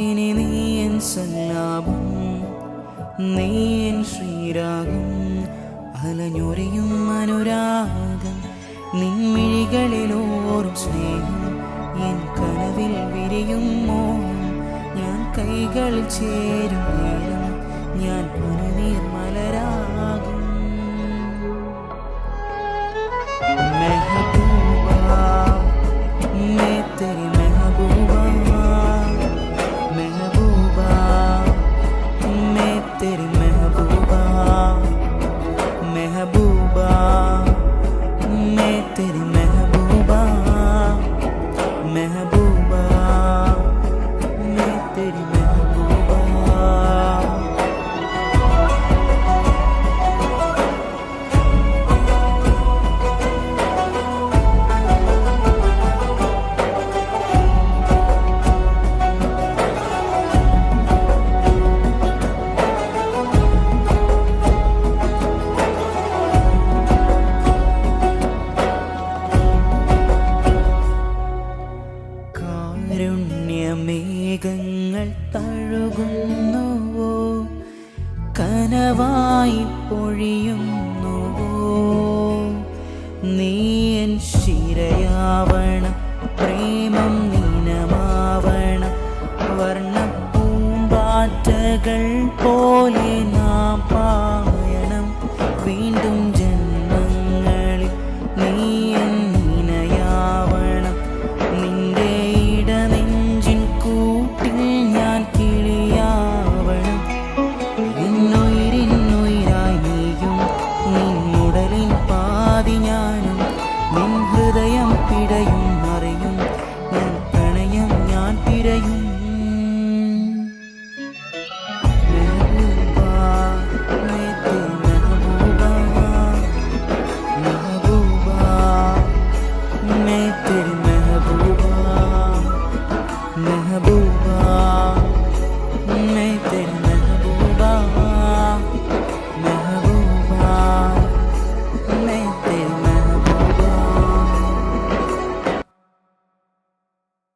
ഇനി നീ എൻ സല്ലാപം, നീ എൻ ശ്രീരാഗം. അലഞ്ഞൊരിയും അനുരാഗം, നിൻമിഴികളിലോറും സ്നേഹം. എൻ കനവിൽ വിരിയും മോഹം, ഞാൻ കൈകളിൽ ചേരും നേരം ഞാൻ പുനനീർ മലരാകും. മെഹബൂബാ मैं तेरी महबूबा, महबूबा मैं तेरी महबूबा, महबूबा मैं तेरी महबूबा, महबूबा मैं तेरी महबूबा. കാരുണ്യമേഘങ്ങൾ തഴുകുന്നുവോ, കനവായി പൊഴിയുന്നുവോ. നീ എൻ ശിരയാവണം, പ്രേമം നീനമാവണം. വർണ്ണപ്പൂമ്പാറ്റകൾ പോലെ നാം പായണം വീണ്ടും ജന്മങ്ങളിൽ. നീ എൻ നീനയാവണം, നിന്റെ ഇടനെഞ്ചിൻ കൂട്ടിൽ ഞാൻ കിളിയാവണം. എന്നുയിരിന്നുയിരായി നീയും, നിന്നുടലിൻ പാതി ഞാനും. നിൻ ഹൃദയം പിടയും അറിയും, ഞാൻ പ്രണയം ഞാൻ പിരയും. മെഹബൂബാ मैं तेरी महबूबा, महबूबा मैं तेरी महबूबा, महबूबा मैं तेरी